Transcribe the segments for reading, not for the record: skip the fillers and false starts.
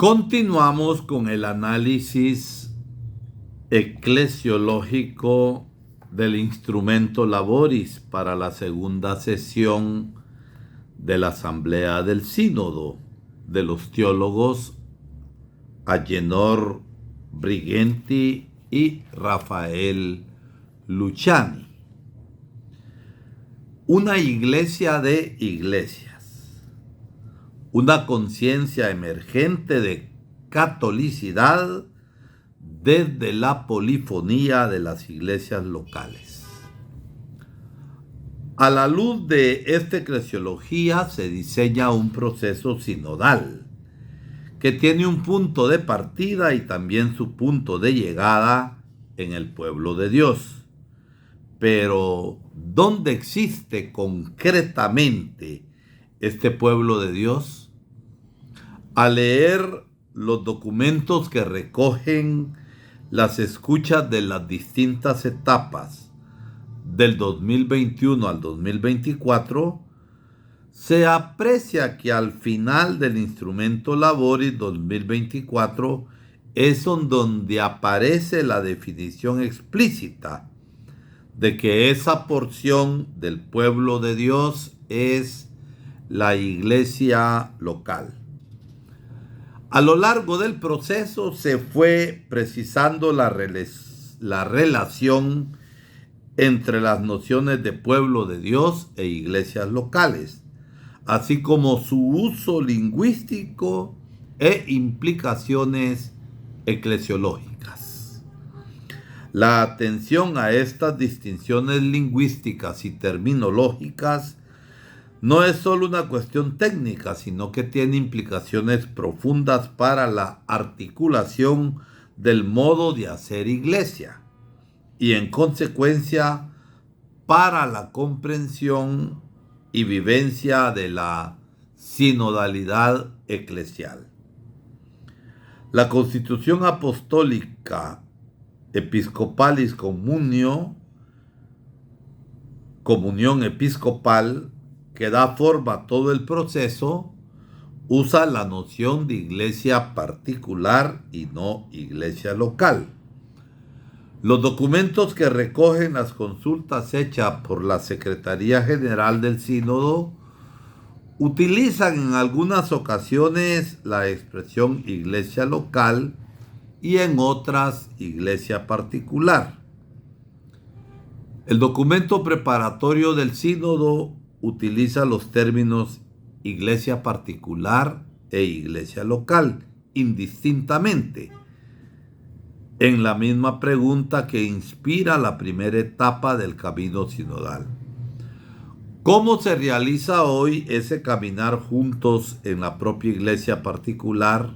Continuamos con el análisis eclesiológico del instrumento laboris para la segunda sesión de la Asamblea del Sínodo de los teólogos Agenor Brighenti y Rafael Luciani. Una iglesia de iglesias, una conciencia emergente de catolicidad desde la polifonía de las iglesias locales. A la luz de esta eclesiología se diseña un proceso sinodal que tiene un punto de partida y también su punto de llegada en el pueblo de Dios. Pero, ¿dónde existe concretamente este pueblo de Dios? Al leer los documentos que recogen las escuchas de las distintas etapas del 2021 al 2024, se aprecia que al final del instrumento Laboris 2024 es donde aparece la definición explícita de que esa porción del pueblo de Dios es la iglesia local. A lo largo del proceso se fue precisando la relación entre las nociones de pueblo de Dios e iglesias locales, así como su uso lingüístico e implicaciones eclesiológicas. La atención a estas distinciones lingüísticas y terminológicas no es solo una cuestión técnica, sino que tiene implicaciones profundas para la articulación del modo de hacer iglesia y, en consecuencia, para la comprensión y vivencia de la sinodalidad eclesial. La Constitución Apostólica Episcopalis Communio, comunión episcopal, que da forma a todo el proceso, usa la noción de iglesia particular y no iglesia local. Los documentos que recogen las consultas hechas por la Secretaría General del Sínodo utilizan en algunas ocasiones la expresión iglesia local y en otras iglesia particular. El documento preparatorio del sínodo utiliza los términos iglesia particular e iglesia local indistintamente en la misma pregunta que inspira la primera etapa del camino sinodal. ¿Cómo se realiza hoy ese caminar juntos en la propia iglesia particular,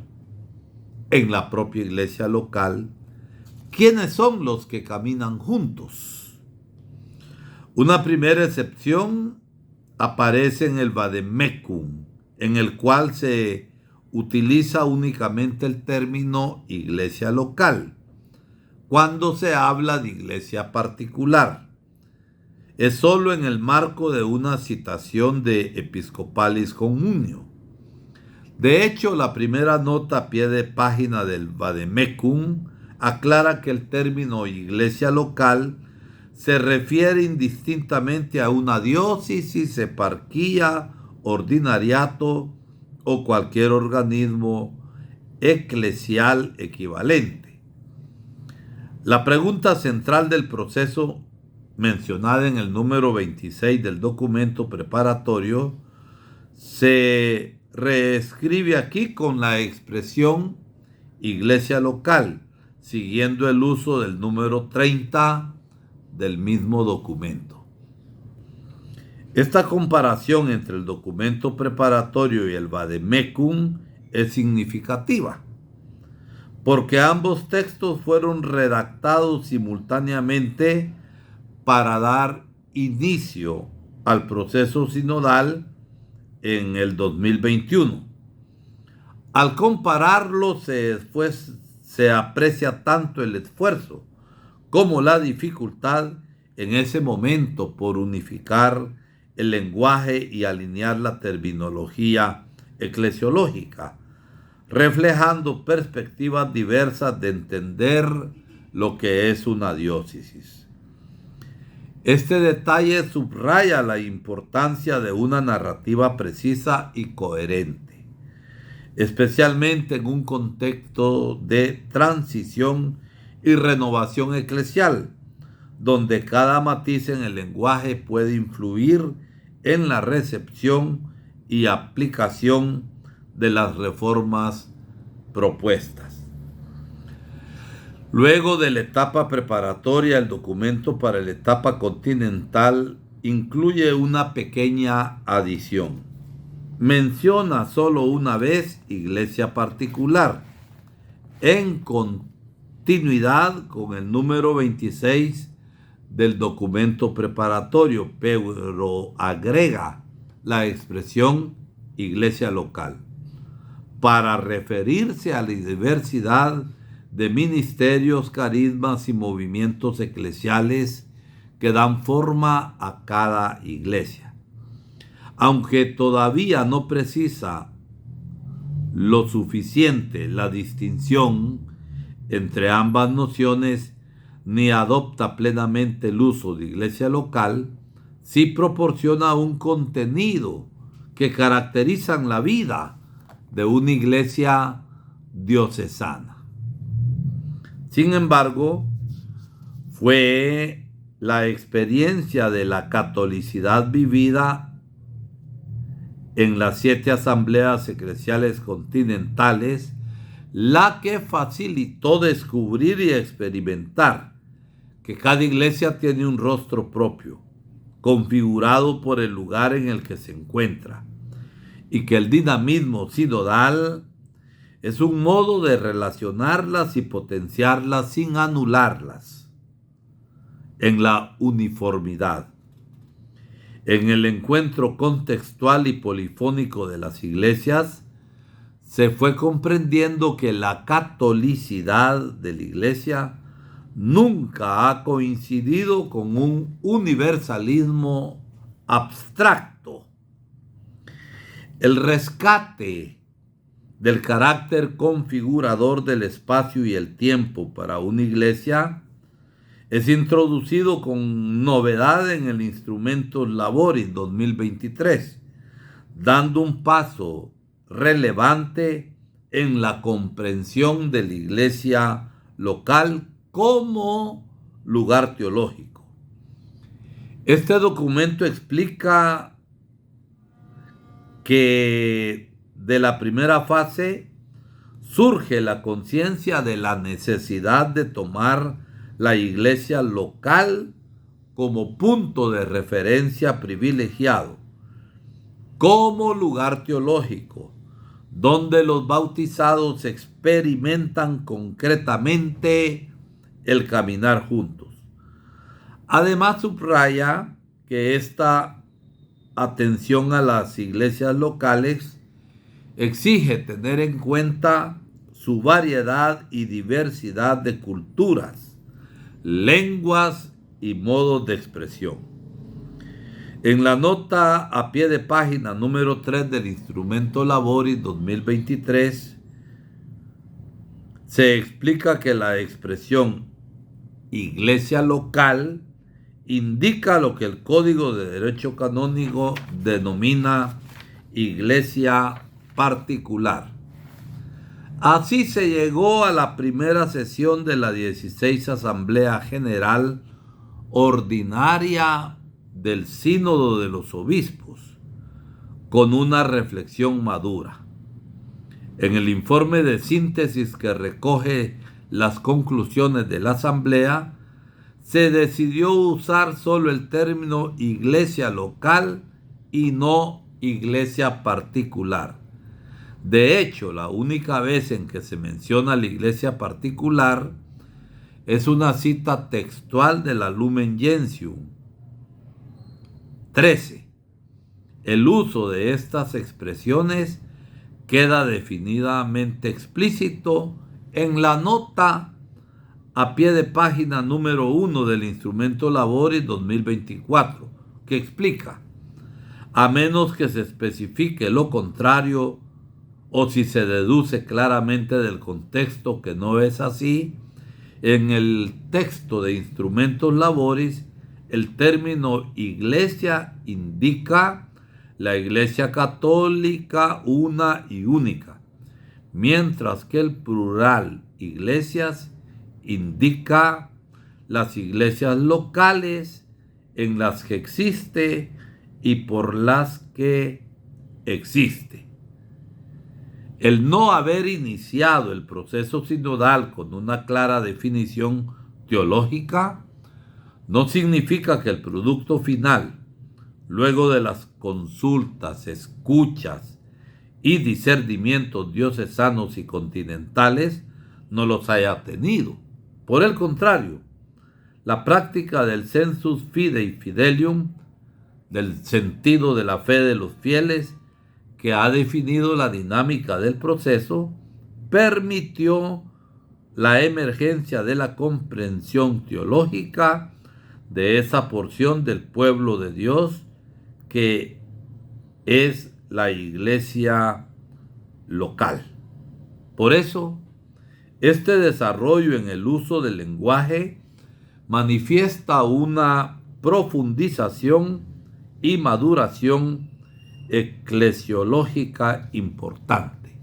en la propia iglesia local? ¿Quiénes son los que caminan juntos? Una primera excepción aparece en el Vademecum, en el cual se utiliza únicamente el término iglesia local cuando se habla de iglesia particular. Es solo en el marco de una citación de Episcopalis Communio. De hecho, la primera nota a pie de página del Vademecum aclara que el término iglesia local se refiere indistintamente a una diócesis, eparquía, ordinariato o cualquier organismo eclesial equivalente. La pregunta central del proceso, mencionada en el número 26 del documento preparatorio, se reescribe aquí con la expresión iglesia local, siguiendo el uso del número 30 del mismo documento. Esta comparación entre el documento preparatorio y el Vademecum es significativa, porque ambos textos fueron redactados simultáneamente para dar inicio al proceso sinodal en el 2021. Al compararlo se aprecia tanto el esfuerzo como la dificultad en ese momento por unificar el lenguaje y alinear la terminología eclesiológica reflejando perspectivas diversas de entender lo que es una diócesis. Este detalle subraya la importancia de una narrativa precisa y coherente, especialmente en un contexto de transición y renovación eclesial, donde cada matiz en el lenguaje puede influir en la recepción y aplicación de las reformas propuestas. Luego de la etapa preparatoria, el documento para la etapa continental incluye una pequeña adición. Menciona solo una vez iglesia particular, en continuidad con el número 26 del documento preparatorio, pero agrega la expresión iglesia local para referirse a la diversidad de ministerios, carismas y movimientos eclesiales que dan forma a cada iglesia. Aunque todavía no precisa lo suficiente la distinción entre ambas nociones, ni adopta plenamente el uso de iglesia local, sí proporciona un contenido que caracterizan la vida de una iglesia diocesana. Sin embargo, fue la experiencia de la catolicidad vivida en las 7 asambleas eclesiales continentales la que facilitó descubrir y experimentar que cada iglesia tiene un rostro propio, configurado por el lugar en el que se encuentra, y que el dinamismo sinodal es un modo de relacionarlas y potenciarlas sin anularlas en la uniformidad. En el encuentro contextual y polifónico de las iglesias, se fue comprendiendo que la catolicidad de la iglesia nunca ha coincidido con un universalismo abstracto. El rescate del carácter configurador del espacio y el tiempo para una iglesia es introducido con novedad en el Instrumentum Laboris 2023, dando un paso relevante en la comprensión de la iglesia local como lugar teológico. Este documento explica que de la primera fase surge la conciencia de la necesidad de tomar la iglesia local como punto de referencia privilegiado, como lugar teológico, donde los bautizados experimentan concretamente el caminar juntos. Además, subraya que esta atención a las iglesias locales exige tener en cuenta su variedad y diversidad de culturas, lenguas y modos de expresión. En la nota a pie de página número 3 del Instrumento Laboris 2023, se explica que la expresión iglesia local indica lo que el Código de Derecho Canónico denomina iglesia particular. Así se llegó a la primera sesión de la 16 Asamblea General Ordinaria del Sínodo de los Obispos, con una reflexión madura. En el informe de síntesis que recoge las conclusiones de la Asamblea, se decidió usar solo el término iglesia local y no iglesia particular. De hecho, la única vez en que se menciona la iglesia particular es una cita textual de la Lumen Gentium 13. El uso de estas expresiones queda definidamente explícito en la nota a pie de página número 1 del Instrumento Laboris 2024, que explica: a menos que se especifique lo contrario, o si se deduce claramente del contexto que no es así, en el texto de Instrumentos Laboris, el término iglesia indica la Iglesia Católica una y única, mientras que el plural iglesias indica las iglesias locales en las que existe y por las que existe. El no haber iniciado el proceso sinodal con una clara definición teológica no significa que el producto final, luego de las consultas, escuchas y discernimientos diocesanos y continentales, no los haya tenido. Por el contrario, la práctica del sensus fidei fidelium, del sentido de la fe de los fieles, que ha definido la dinámica del proceso, permitió la emergencia de la comprensión teológica de esa porción del pueblo de Dios que es la iglesia local. Por eso, este desarrollo en el uso del lenguaje manifiesta una profundización y maduración eclesiológica importante.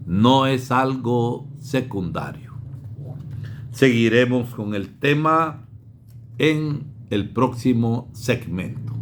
No es algo secundario. Seguiremos con el tema en el próximo segmento.